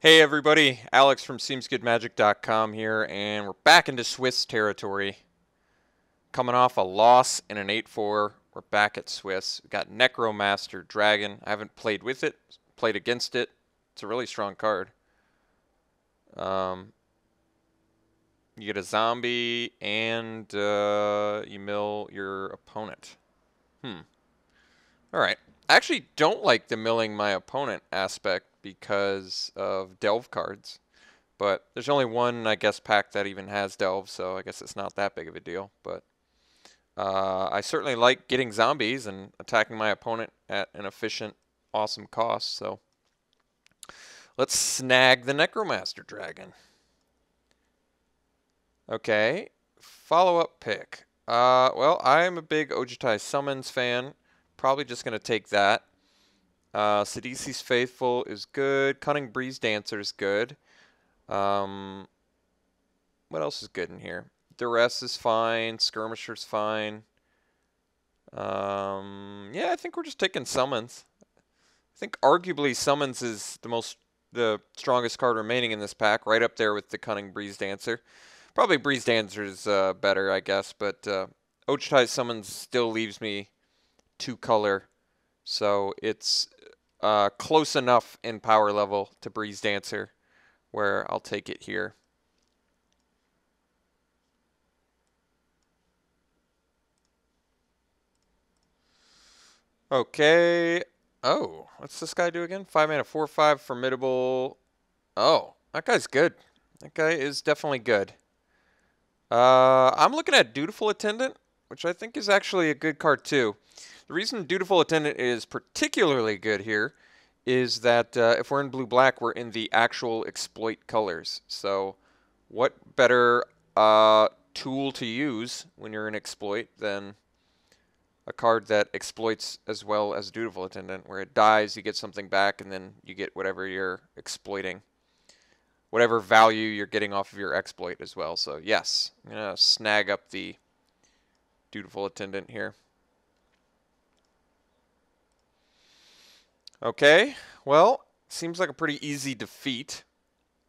Hey everybody, Alex from SeemsGoodMagic.com here, and we're back into Swiss territory. Coming off a loss in an 8-4, we're back at Swiss. We got Necromaster Dragon. I haven't played with it, played against it. It's a really strong card. You get a zombie, and you mill your opponent. Alright. I actually don't like the milling my opponent aspect because of delve cards. But there's only one, I guess, pack that even has delve, so I guess it's not that big of a deal. But I certainly like getting zombies and attacking my opponent at an efficient, awesome cost. So let's snag the Necromaster Dragon. Okay, follow-up pick. Well, I'm a big Ojutai Summons fan. Probably just going to take that. Sidisi's Faithful is good. Cunning Breeze Dancer is good. What else is good in here? Duress is fine. Skirmisher's fine. Yeah, I think we're just taking Summons. I think arguably Summons is the strongest card remaining in this pack, right up there with the Cunning Breeze Dancer. Probably Breeze Dancer is better, I guess, but Ojutai Summons still leaves me 2-color, so it's close enough in power level to Breeze Dancer where I'll take it here. Okay. Oh, what's this guy do again? 5 mana, 4/5, formidable. Oh, that guy's good. That guy is definitely good. I'm looking at Dutiful Attendant, which I think is actually a good card too. The reason Dutiful Attendant is particularly good here is that if we're in blue-black, we're in the actual exploit colors. So what better tool to use when you're in exploit than a card that exploits as well as Dutiful Attendant, where it dies, you get something back, and then you get whatever you're exploiting. Whatever value you're getting off of your exploit as well. So yes, I'm going to snag up the Dutiful Attendant here. Okay, well, seems like a pretty easy defeat.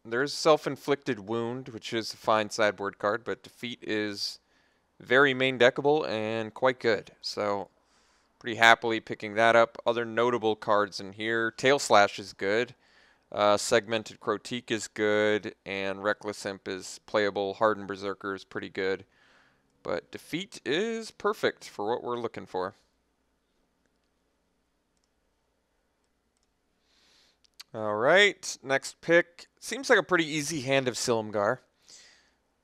There's Self-Inflicted Wound, which is a fine sideboard card, but Defeat is very main deckable and quite good. So pretty happily picking that up. Other notable cards in here, Tail Slash is good. Segmented Crotique is good, and Reckless Imp is playable. Hardened Berserker is pretty good. But Defeat is perfect for what we're looking for. Alright, next pick. Seems like a pretty easy hand of Silumgar.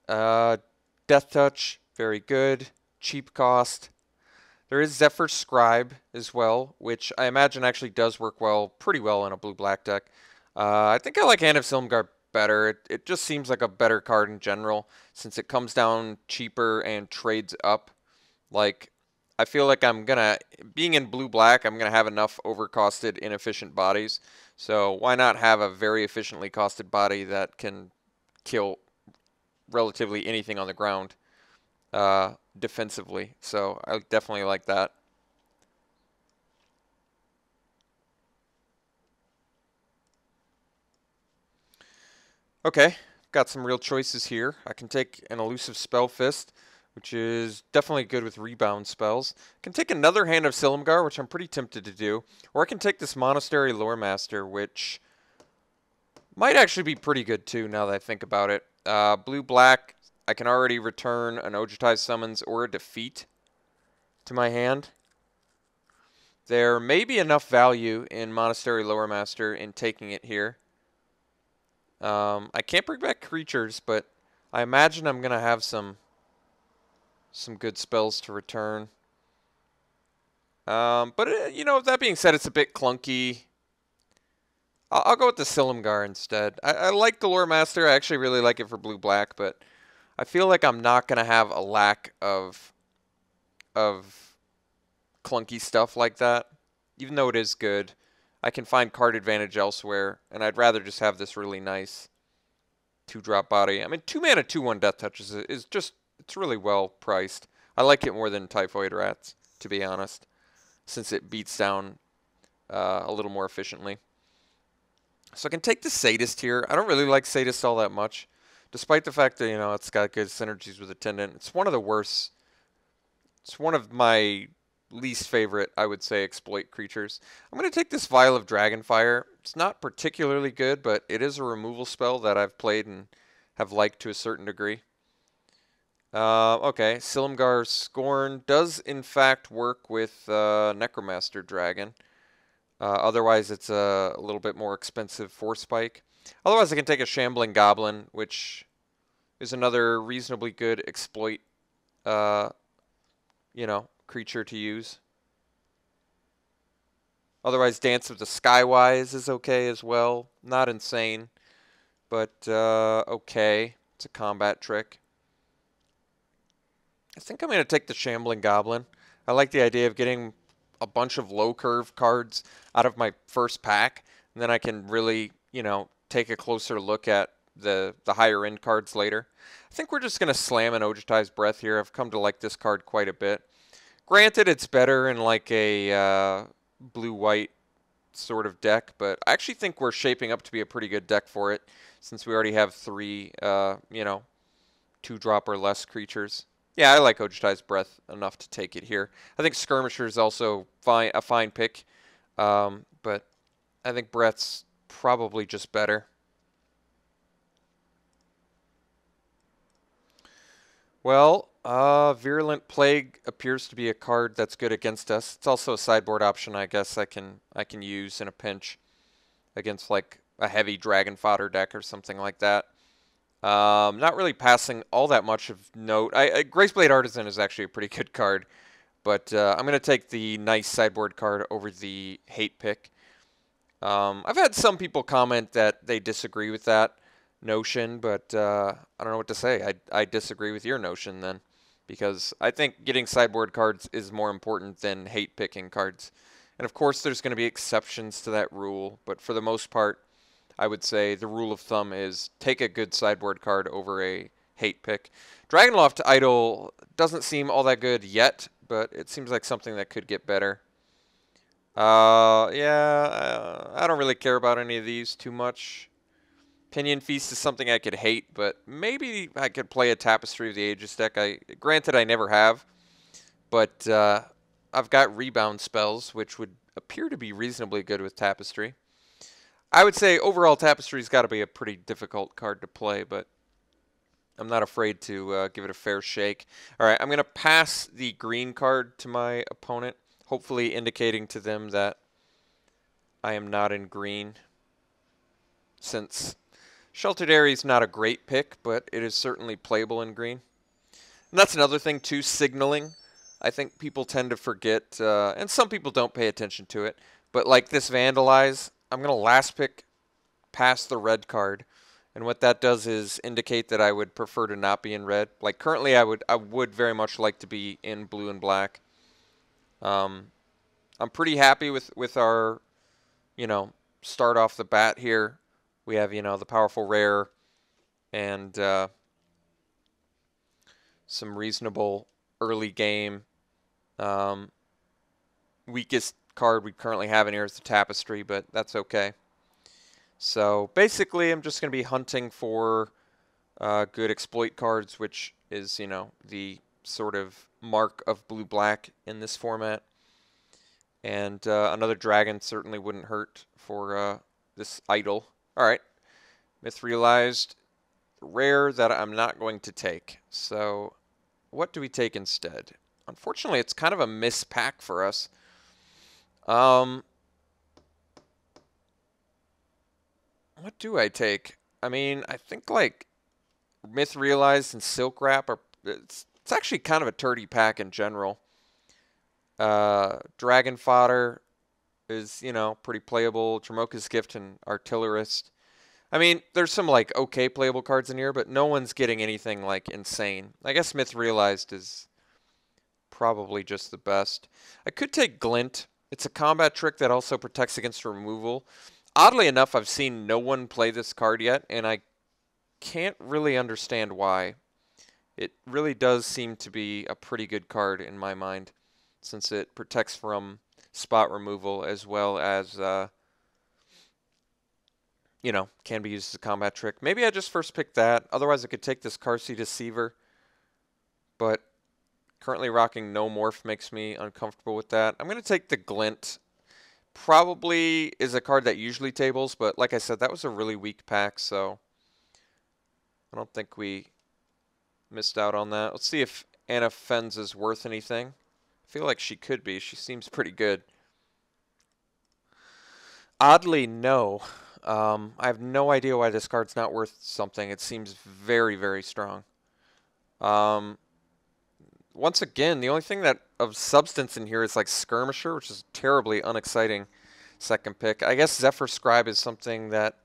Death Touch, very good. Cheap cost. There is Zephyr's Scribe as well, which I imagine actually does work pretty well in a blue-black deck. I think I like Hand of Silumgar better. It just seems like a better card in general, since it comes down cheaper and trades up. Like, I feel like being in blue-black, I'm going to have enough overcosted, inefficient bodies. So why not have a very efficiently costed body that can kill relatively anything on the ground defensively? So I definitely like that. Okay, got some real choices here. I can take an Elusive Spell Fist, which is definitely good with rebound spells. I can take another Hand of Silumgar, which I'm pretty tempted to do. Or I can take this Monastery Lore Master, which might actually be pretty good too, now that I think about it. Blue-black, I can already return an Ojutai Summons or a Defeat to my hand. There may be enough value in Monastery Lore Master in taking it here. I can't bring back creatures, but I imagine I'm going to have some good spells to return. But, you know, that being said, it's a bit clunky. I'll go with the Silumgar instead. I like the Lore Master. I actually really like it for blue-black, but I feel like I'm not going to have a lack of clunky stuff like that. Even though it is good, I can find card advantage elsewhere, and I'd rather just have this really nice 2-drop body. I mean, 2 mana, 2/1 Death Touch is just, it's really well priced. I like it more than Typhoid Rats, to be honest, since it beats down a little more efficiently. So I can take the Sadist here. I don't really like Sadist all that much, despite the fact that, it's got good synergies with Attendant. It's one of the worst. It's one of my least favorite, I would say, exploit creatures. I'm going to take this Vial of Dragonfire. It's not particularly good, but it is a removal spell that I've played and have liked to a certain degree. Okay, Silumgar Scorn does in fact work with Necromancer Dragon. Otherwise, it's a little bit more expensive Force Spike. Otherwise, I can take a Shambling Goblin, which is another reasonably good exploit, creature to use. Otherwise, Dance of the Skywise is okay as well. Not insane, but okay. It's a combat trick. I think I'm going to take the Shambling Goblin. I like the idea of getting a bunch of low curve cards out of my first pack, and then I can really, take a closer look at the higher end cards later. I think we're just going to slam an Ojutai's Breath here. I've come to like this card quite a bit. Granted, it's better in like a blue-white sort of deck, but I actually think we're shaping up to be a pretty good deck for it, since we already have 3, 2-drop or less creatures. Yeah, I like Ojutai's Breath enough to take it here. I think Skirmisher is also a fine pick, but I think Breath's probably just better. Well, Virulent Plague appears to be a card that's good against us. It's also a sideboard option I guess I can use in a pinch against like a heavy Dragon Fodder deck or something like that. Not really passing all that much of note. Graceblade Artisan is actually a pretty good card, but I'm going to take the nice sideboard card over the hate pick. I've had some people comment that they disagree with that notion, but I don't know what to say. I disagree with your notion then, because I think getting sideboard cards is more important than hate picking cards. And of course there's going to be exceptions to that rule, but for the most part, I would say the rule of thumb is take a good sideboard card over a hate pick. Dragonloft Idol doesn't seem all that good yet, but it seems like something that could get better. I don't really care about any of these too much. Pinion Feast is something I could hate, but maybe I could play a Tapestry of the Ages deck. Granted, I never have, but I've got Rebound spells, which would appear to be reasonably good with Tapestry. I would say overall Tapestry's got to be a pretty difficult card to play, but I'm not afraid to give it a fair shake. All right, I'm going to pass the green card to my opponent, hopefully indicating to them that I am not in green, since Sheltered Area is not a great pick, but it is certainly playable in green. And that's another thing, too, signaling. I think people tend to forget, and some people don't pay attention to it, but like this Vandalize, I'm going to last pick past the red card, and what that does is indicate that I would prefer to not be in red. Like currently I would very much like to be in blue and black. I'm pretty happy with our, start off the bat here. We have, the powerful rare and some reasonable early game. Weakest card we currently have in here is the Tapestry, but that's okay. So basically I'm just going to be hunting for good exploit cards, which is, the sort of mark of blue-black in this format. And another dragon certainly wouldn't hurt for this idol. Alright, Myth-Realized, rare that I'm not going to take. So what do we take instead? Unfortunately, it's kind of a mispack for us. What do I take? I mean, I think like Myth-Realized and Silk Wrap are... It's actually kind of a turdy pack in general. Dragon Fodder is, pretty playable. Dramoka's Gift and Artillerist. I mean, there's some, like, okay playable cards in here, but no one's getting anything, like, insane. I guess Myth-Realized is probably just the best. I could take Glint. It's a combat trick that also protects against removal. Oddly enough, I've seen no one play this card yet, and I can't really understand why. It really does seem to be a pretty good card in my mind, since it protects from spot removal as well as you know, can be used as a combat trick. Maybe I just first pick that. Otherwise, I could take this Carsey Deceiver. But currently rocking no morph makes me uncomfortable with that. I'm going to take the Glint. Probably is a card that usually tables, but like I said, that was a really weak pack, so I don't think we missed out on that. Let's see if Anna Fens is worth anything. I feel like she could be. She seems pretty good. Oddly, no. I have no idea why this card's not worth something. It seems very, very strong. Once again, the only thing that of substance in here is like Skirmisher, which is terribly unexciting second pick. I guess Zephyr Scribe is something that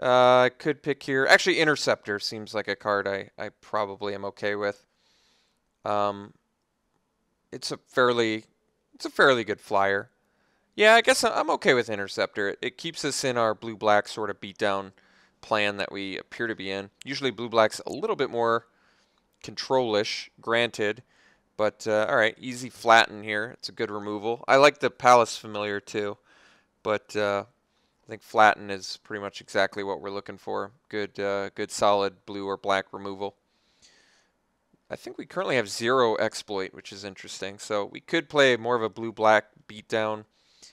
I could pick here. Actually, Interceptor seems like a card I probably am okay with. It's a fairly good flyer. Yeah, I guess I'm okay with Interceptor. It keeps us in our blue-black sort of beatdown plan that we appear to be in. Usually blue-black's a little bit more control-ish, granted. But, alright, easy flatten here. It's a good removal. I like the Palace Familiar, too. But I think flatten is pretty much exactly what we're looking for. Good solid blue or black removal. I think we currently have 0 exploit, which is interesting. So we could play more of a blue-black beatdown.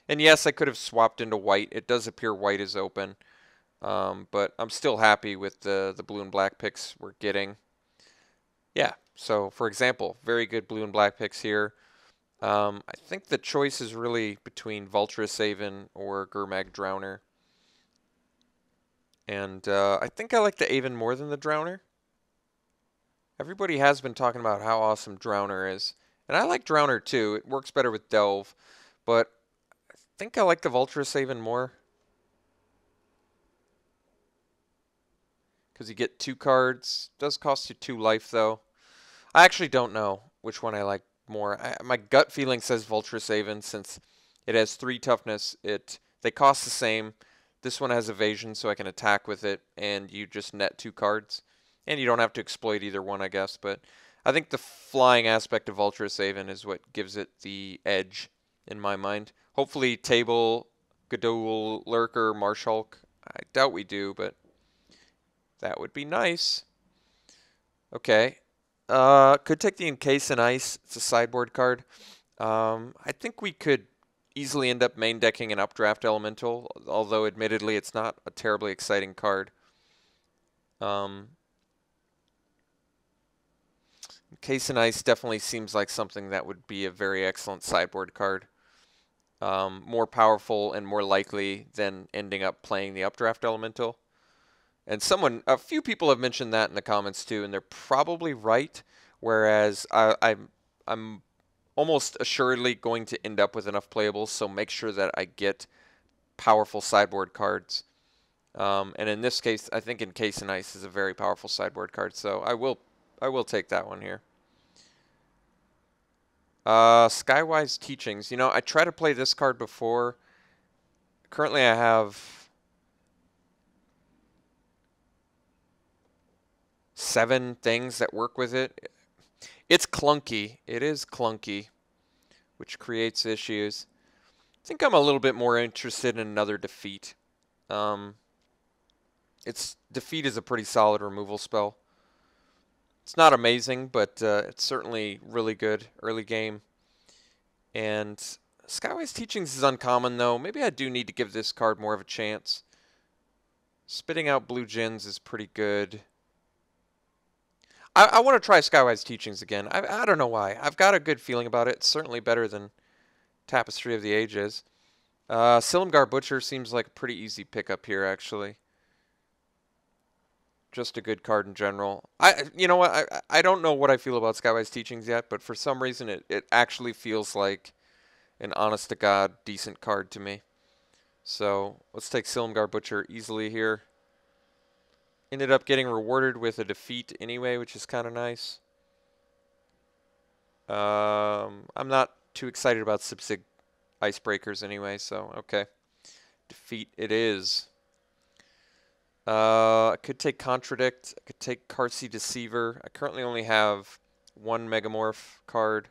And yes, I could have swapped into white. It does appear white is open. But I'm still happy with the blue and black picks we're getting. Yeah, so for example, very good blue and black picks here. I think the choice is really between Vulturous Aven or Gurmag Drowner. And I think I like the Aven more than the Drowner. Everybody has been talking about how awesome Drowner is. And I like Drowner too. It works better with Delve. But I think I like the Vulturous Aven more. Because you get 2 cards. Does cost you 2 life though. I actually don't know which one I like more. My gut feeling says Vulturous Aven since it has 3 toughness. They cost the same. This one has evasion, so I can attack with it, and you just net 2 cards. And you don't have to exploit either one, I guess. But I think the flying aspect of Vulturous Aven is what gives it the edge in my mind. Hopefully table, Gadol, Lurker, Marshulk. I doubt we do, but that would be nice. Okay. Could take the Encase in Ice. It's a sideboard card. I think we could easily end up main decking an Updraft Elemental, although admittedly it's not a terribly exciting card. Encase in Ice definitely seems like something that would be a very excellent sideboard card. More powerful and more likely than ending up playing the Updraft Elemental. And a few people have mentioned that in the comments too, and they're probably right. Whereas I'm almost assuredly going to end up with enough playables, so make sure that I get powerful sideboard cards. And in this case, I think Encase in Ice is a very powerful sideboard card, so I will take that one here. Skywise Teachings. You know, I tried to play this card before. Currently, I have 7 things that work with it. It's clunky. It is clunky, which creates issues. I think I'm a little bit more interested in another Defeat. Defeat is a pretty solid removal spell. It's not amazing, but it's certainly really good early game. And Skywise Teachings is uncommon, though. Maybe I do need to give this card more of a chance. Spitting out blue Djinns is pretty good. I want to try Skywise Teachings again. I don't know why. I've got a good feeling about it. It's certainly better than Tapestry of the Ages. Silumgar Butcher seems like a pretty easy pickup here, actually. Just a good card in general. You know what? I don't know what I feel about Skywise Teachings yet, but for some reason it actually feels like an honest-to-God decent card to me. So let's take Silumgar Butcher easily here. Ended up getting rewarded with a defeat anyway, which is kind of nice. I'm not too excited about Sipsig Icebreakers anyway, so okay. Defeat it is. I could take Contradict. I could take Carsey Deceiver. I currently only have 1 Megamorph card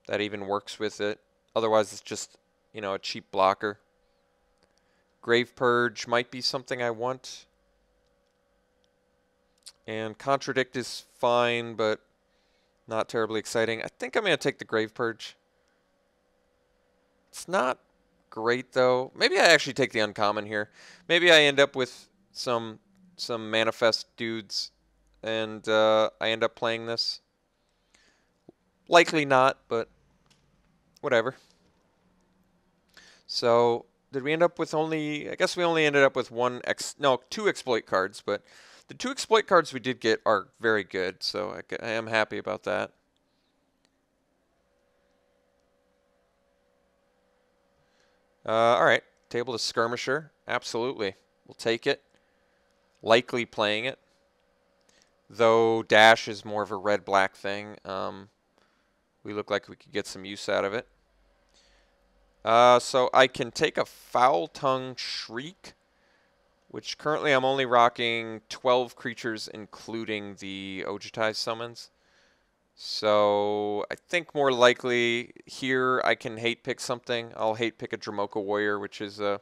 that even works with it. Otherwise, it's just, you know, a cheap blocker. Grave Purge might be something I want. And Contradict is fine, but not terribly exciting. I think I'm going to take the Grave Purge. It's not great, though. Maybe I actually take the uncommon here. Maybe I end up with some Manifest dudes, and I end up playing this. Likely not, but whatever. So, did we end up with only... I guess we only ended up with two exploit cards, but the 2 exploit cards we did get are very good, so I am happy about that. Alright, Table to Skirmisher. Absolutely. We'll take it. Likely playing it. Though Dash is more of a red-black thing. We look like we could get some use out of it. So I can take a Foul Tongue Shriek, which currently I'm only rocking 12 creatures, including the Ojutai summons. So I think more likely here I can hate pick something. I'll hate pick a Dromoka Warrior, which is a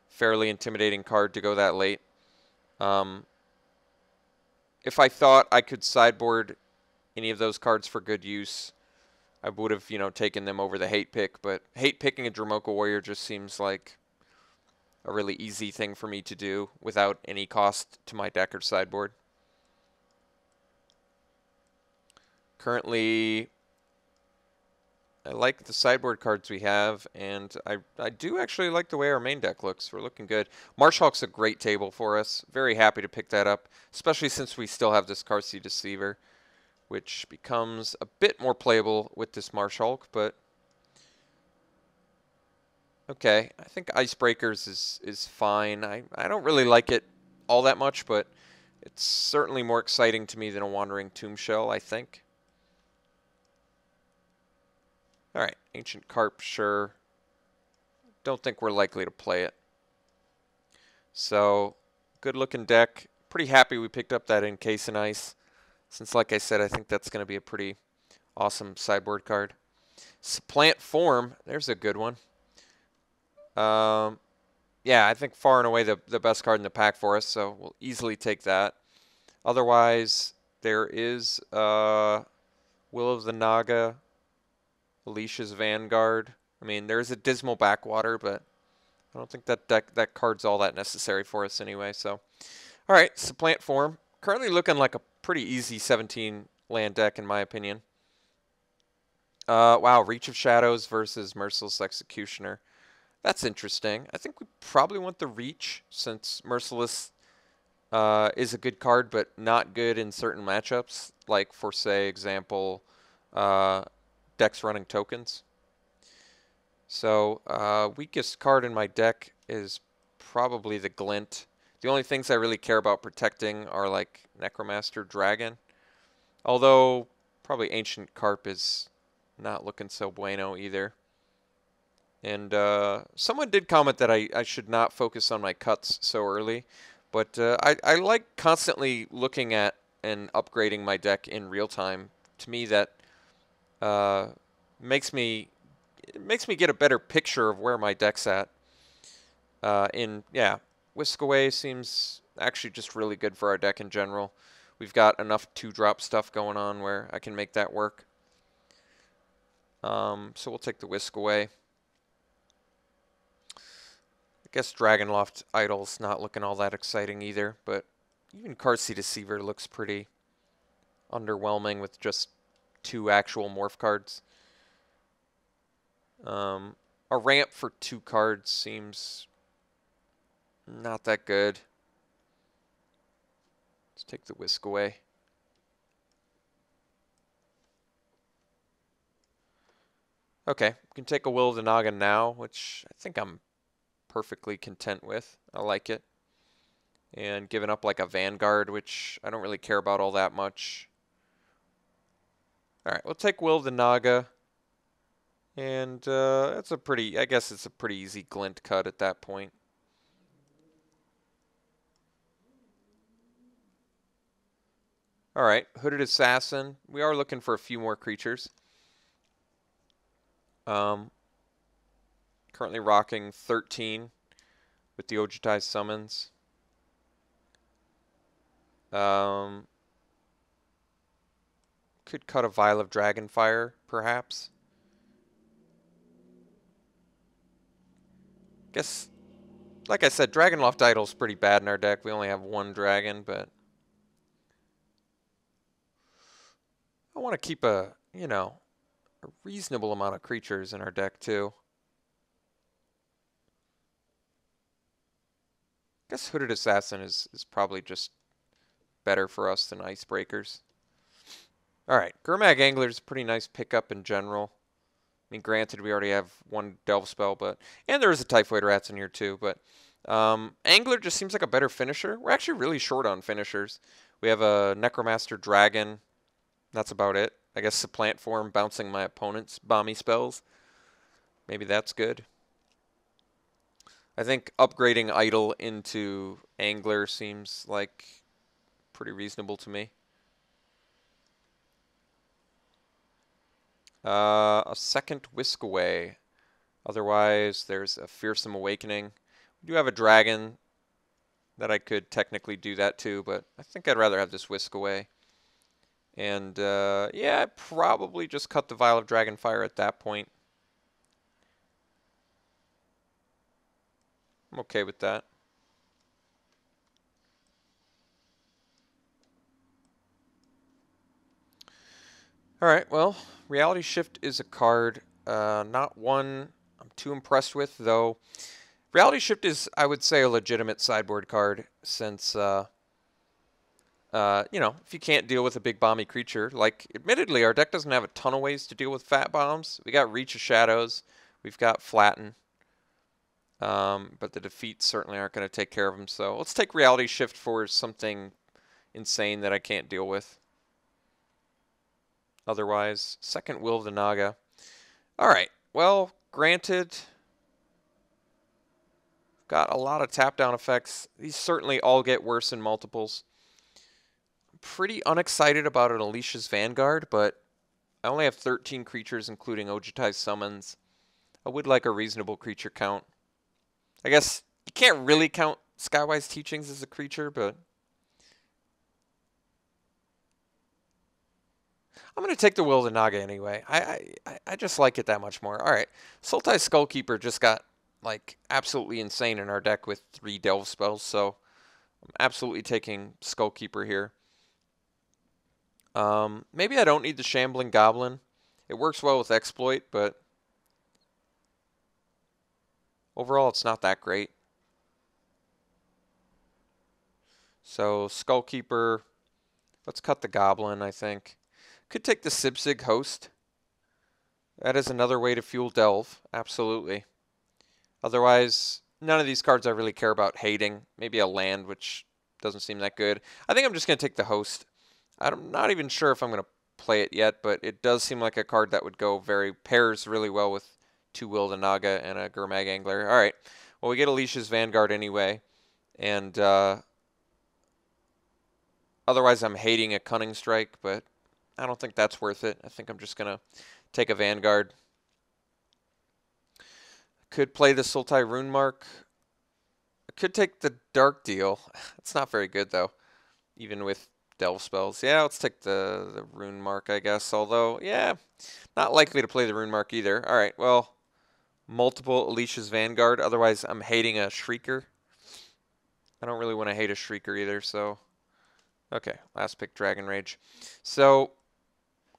fairly intimidating card to go that late. If I thought I could sideboard any of those cards for good use, I would have, taken them over the hate pick. But hate picking a Dromoka Warrior just seems like a really easy thing for me to do without any cost to my deck or sideboard. Currently, I like the sideboard cards we have, and I do actually like the way our main deck looks. We're looking good. Marshhawk's a great table for us. Very happy to pick that up, especially since we still have this Carsey Deceiver, which becomes a bit more playable with this Marshhawk, but okay. I think Icebreakers is fine. I don't really like it all that much, but it's certainly more exciting to me than a Wandering Tomb Shell, I think. Alright, Ancient Carp, sure. Don't think we're likely to play it. So, good looking deck. Pretty happy we picked up that Encase in Ice, since like I said, I think that's going to be a pretty awesome sideboard card. Supplant Form, there's a good one. Yeah, I think far and away the best card in the pack for us, so we'll easily take that. Otherwise, there is Will of the Naga, Alicia's Vanguard. I mean, there's a Dismal Backwater, but I don't think that card's all that necessary for us anyway. So, all right, Supplant Form. Currently looking like a pretty easy 17 land deck in my opinion. Wow, Reach of Shadows versus Merciless Executioner. That's interesting. I think we probably want the Reach since Merciless is a good card, but not good in certain matchups, like for say example. Decks running tokens. So, weakest card in my deck is probably the Glint. The only things I really care about protecting are like Necromancer Dragon. Although, probably Ancient Carp is not looking so bueno either. And someone did comment that I should not focus on my cuts so early. But I like constantly looking at and upgrading my deck in real time. To me, that makes me get a better picture of where my deck's at. Yeah, Whisk Away seems actually just really good for our deck in general. We've got enough 2-drop stuff going on where I can make that work. So we'll take the Whisk Away. I guess Dragonloft Idol's not looking all that exciting either, but even Carsey Deceiver looks pretty underwhelming with just 2 actual morph cards. A ramp for 2 cards seems not that good. Let's take the Whisk Away. Okay, we can take a Will of the Naga now, which I think I'm perfectly content with. I like it. And giving up like a Vanguard, which I don't really care about all that much. Alright, we'll take Will of the Naga. And that's a pretty, I guess it's a pretty easy Glint cut at that point. Alright, Hooded Assassin. We are looking for a few more creatures. Currently rocking 13. with the Ojutai summons. Could cut a Vial of Dragonfire, perhaps. Guess, like I said, Dragonloft Idol's pretty bad in our deck. We only have one dragon, but I want to keep a, you know, a reasonable amount of creatures in our deck too. I guess Hooded Assassin is probably just better for us than Icebreakers. Alright, Gurmag Angler is a pretty nice pickup in general. I mean, granted, we already have one Delve spell, but... And there is a Typhoid Rats in here too, but... Angler just seems like a better finisher. We're actually really short on finishers. We have a Necromancer Dragon. That's about it. I guess Supplant Form, bouncing my opponent's Bomby spells. Maybe that's good. I think upgrading Idol into Angler seems like pretty reasonable to me. A second Whisk Away. Otherwise, there's a Fearsome Awakening. We do have a dragon that I could technically do that too, but I think I'd rather have this Whisk Away. And, yeah, I'd probably just cut the Vial of Dragonfire at that point. I'm okay with that. Alright, well, Reality Shift is a card, not one I'm too impressed with, though. Reality Shift is, I would say, a legitimate sideboard card, since, you know, if you can't deal with a big bomby creature, like, admittedly, our deck doesn't have a ton of ways to deal with fat bombs. We got Reach of Shadows, we've got Flatten, but the defeats certainly aren't going to take care of them, so let's take Reality Shift for something insane that I can't deal with. Otherwise, second Will of the Naga. Alright, well, granted, got a lot of tap down effects. These certainly all get worse in multiples. I'm pretty unexcited about an Alicia's Vanguard, but I only have 13 creatures, including Ojutai's summons. I would like a reasonable creature count. I guess you can't really count Skywise Teachings as a creature, but I'm going to take the Will of the Naga anyway. I just like it that much more. All right. Sultai Skullkeeper just got, like, absolutely insane in our deck with 3 Delve spells, so I'm absolutely taking Skullkeeper here. Maybe I don't need the Shambling Goblin. It works well with Exploit, but overall it's not that great. So, Skullkeeper, let's cut the Goblin, I think. Could take the Sibsig Host. That is another way to fuel Delve, absolutely. Otherwise, none of these cards I really care about hating. Maybe a land, which doesn't seem that good. I think I'm just going to take the Host. I'm not even sure if I'm going to play it yet, but it does seem like a card that would go pairs really well with 2 Will of the Naga and a Gurmag Angler. All right, well, we get Alicia's Vanguard anyway, and otherwise I'm hating a Cunning Strike, but I don't think that's worth it. I think I'm just going to take a Vanguard. Could play the Sultai Rune Mark. I could take the Dark Deal. It's not very good, though, even with Delve spells. Yeah, let's take the Rune Mark, I guess. Although, yeah, not likely to play the Rune Mark either. All right, well, multiple Alicia's Vanguard. Otherwise, I'm hating a Shrieker. I don't really want to hate a Shrieker either, so... Okay, last pick, Dragon Rage. So,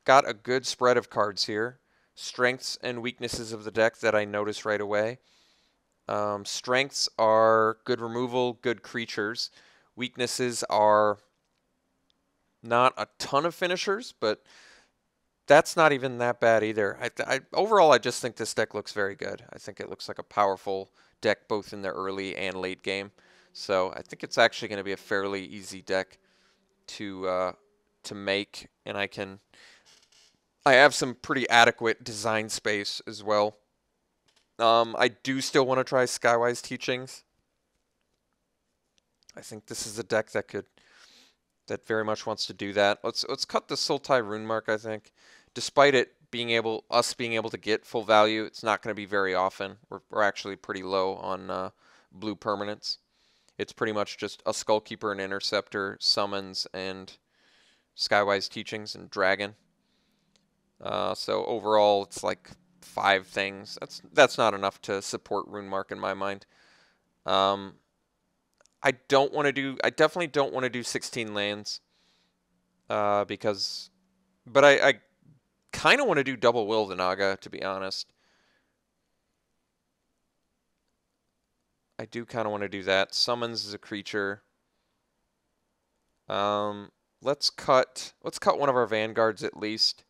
got a good spread of cards here. Strengths and weaknesses of the deck that I notice right away. Strengths are good removal, good creatures. Weaknesses are not a ton of finishers, but that's not even that bad either. Overall, I just think this deck looks very good. I think it looks like a powerful deck both in the early and late game. So I think it's actually going to be a fairly easy deck to make, and I have some pretty adequate design space as well. I do still want to try Skywise Teachings. I think this is a deck that very much wants to do that. Let's cut the Sultai Rune Mark, I think. Despite it us being able to get full value, it's not going to be very often. We're actually pretty low on blue permanents. It's pretty much just a Skullkeeper, an Interceptor, Summons, and Skywise Teachings, and Dragon. So overall, it's like 5 things. That's not enough to support Runemark in my mind. I definitely don't want to do 16 lands. But I kind of want to do double Will the Naga, to be honest. I do kind of want to do that. Summons is a creature. Let's cut one of our Vanguards at least.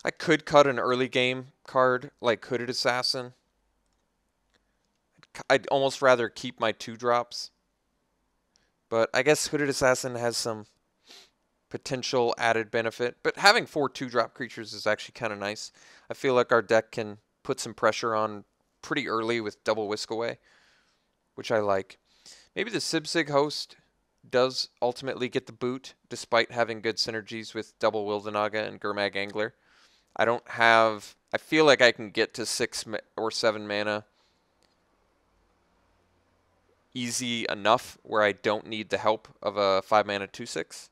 I could cut an early game card like Hooded Assassin. I'd almost rather keep my 2-drops. But I guess Hooded Assassin has some potential added benefit. But having 4 2-drop creatures is actually kind of nice. I feel like our deck can put some pressure on pretty early with double Whisk Away, which I like. Maybe the Sibsig host does ultimately get the boot, despite having good synergies with double Will the Naga and Gurmag Angler. I feel like I can get to 6 or 7 mana easy enough where I don't need the help of a 5 mana 2/6.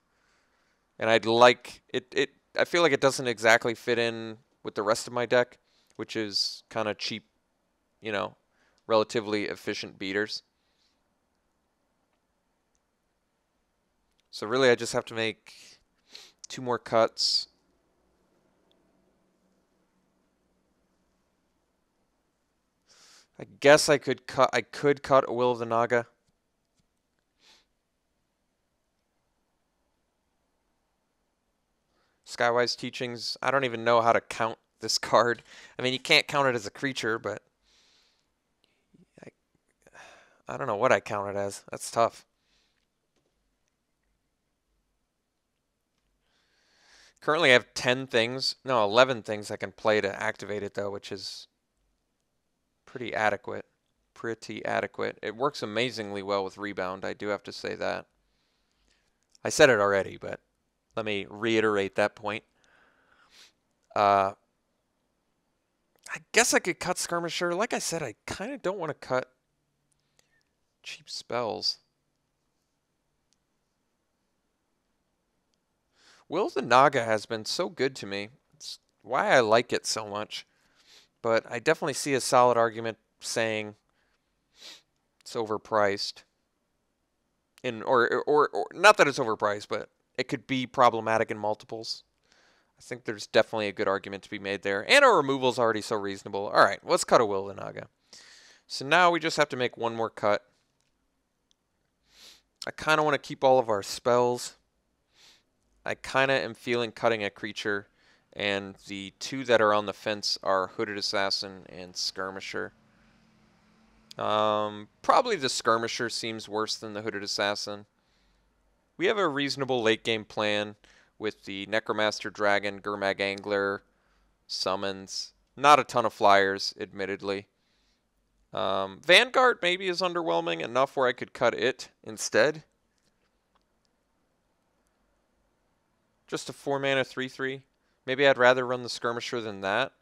And I'd like it. I feel like it doesn't exactly fit in with the rest of my deck, which is kind of cheap, you know, relatively efficient beaters. So really, I just have to make 2 more cuts. I guess I could cut a Will of the Naga. Skywise Teachings. I don't even know how to count this card. I mean, you can't count it as a creature, but I don't know what I count it as. That's tough. Currently, I have 11 things I can play to activate it, though, which is pretty adequate. It works amazingly well with Rebound, I do have to say that. I said it already, but let me reiterate that point. I guess I could cut Skirmisher. Like I said, I kind of don't want to cut cheap spells. Will the Naga has been so good to me. It's why I like it so much. But I definitely see a solid argument saying it's overpriced. Or not that it's overpriced, but it could be problematic in multiples. I think there's definitely a good argument to be made there. And our removal's already so reasonable. All right, let's cut a Will the Naga. So now we just have to make 1 more cut. I kind of want to keep all of our spells. I kind of am feeling cutting a creature. And the 2 that are on the fence are Hooded Assassin and Skirmisher. Probably the Skirmisher seems worse than the Hooded Assassin. We have a reasonable late game plan with the Necromancer Dragon, Gurmag Angler, Summons. Not a ton of flyers, admittedly. Vanguard maybe is underwhelming enough where I could cut it instead. Just a 4 mana 3/3. Maybe I'd rather run the Skirmisher than that.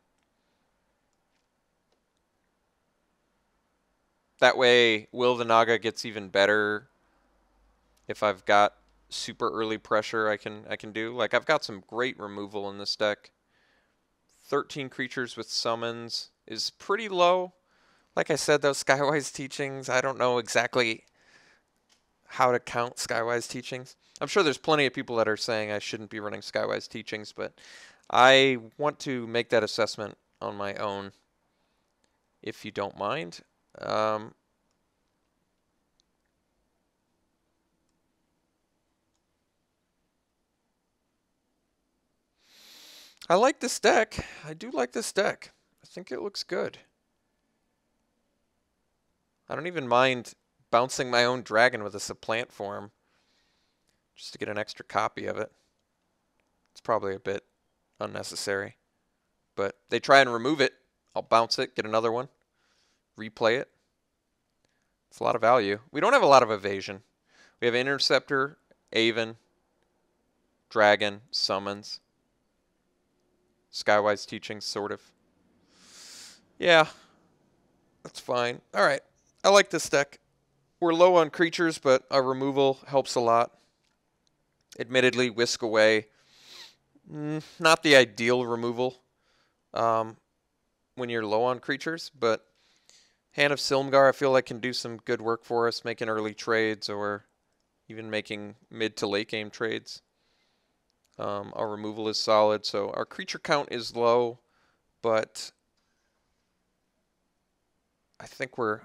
That way, Will the Naga gets even better if I've got super early pressure I can do. Like, I've got some great removal in this deck. 13 creatures with summons is pretty low. Like I said, those Skywise Teachings, I don't know exactly how to count Skywise Teachings. I'm sure there's plenty of people that are saying I shouldn't be running Skywise Teachings, but I want to make that assessment on my own, if you don't mind. I like this deck. I do like this deck. I think it looks good. I don't even mind bouncing my own dragon with a supplant form just to get an extra copy of it. It's probably a bit unnecessary. But they try and remove it. I'll bounce it, get another one, replay it. It's a lot of value. We don't have a lot of evasion. We have Interceptor, Aven, dragon, summons. Skywise teachings, sort of. Yeah, that's fine. All right. I like this deck. We're low on creatures, but our removal helps a lot. Admittedly, Whisk Away, not the ideal removal when you're low on creatures, but Hand of Silmgar I feel like can do some good work for us, making early trades or even making mid to late game trades. Our removal is solid, so our creature count is low, but I think we're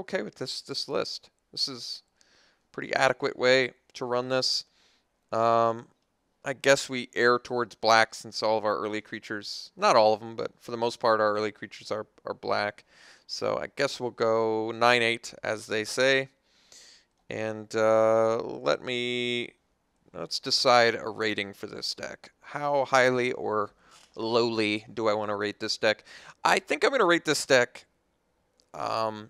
okay with this list. This is a pretty adequate way to run this. I guess we err towards black since all of our early creatures, not all of them, but for the most part, our early creatures are black. So I guess we'll go 9-8, as they say. And let's decide a rating for this deck. How highly or lowly do I want to rate this deck? I think I'm going to rate this deck, I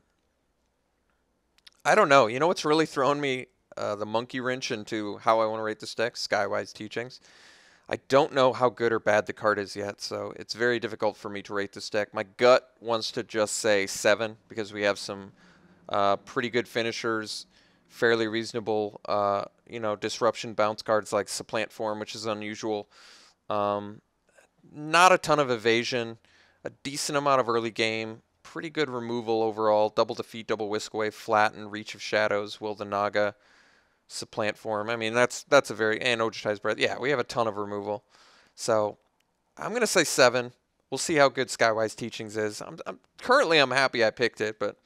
don't know. You know what's really thrown me the monkey wrench into how I want to rate this deck? Skywise Teachings. I don't know how good or bad the card is yet, so it's very difficult for me to rate this deck. My gut wants to just say 7 because we have some pretty good finishers, fairly reasonable, disruption bounce cards like Supplant Form, which is unusual. Not a ton of evasion, a decent amount of early game, pretty good removal overall, double defeat, double whisk away, flatten, reach of shadows, will the Naga, Supplant Form. I mean, that's a very, and Ojutai's Breath. Yeah, we have a ton of removal. So I'm going to say 7. We'll see how good Skywise Teachings is. Currently I'm happy I picked it, but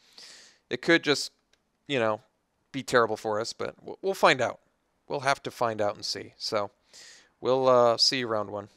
it could just, be terrible for us, but we'll find out. We'll have to find out and see. So we'll see you round 1.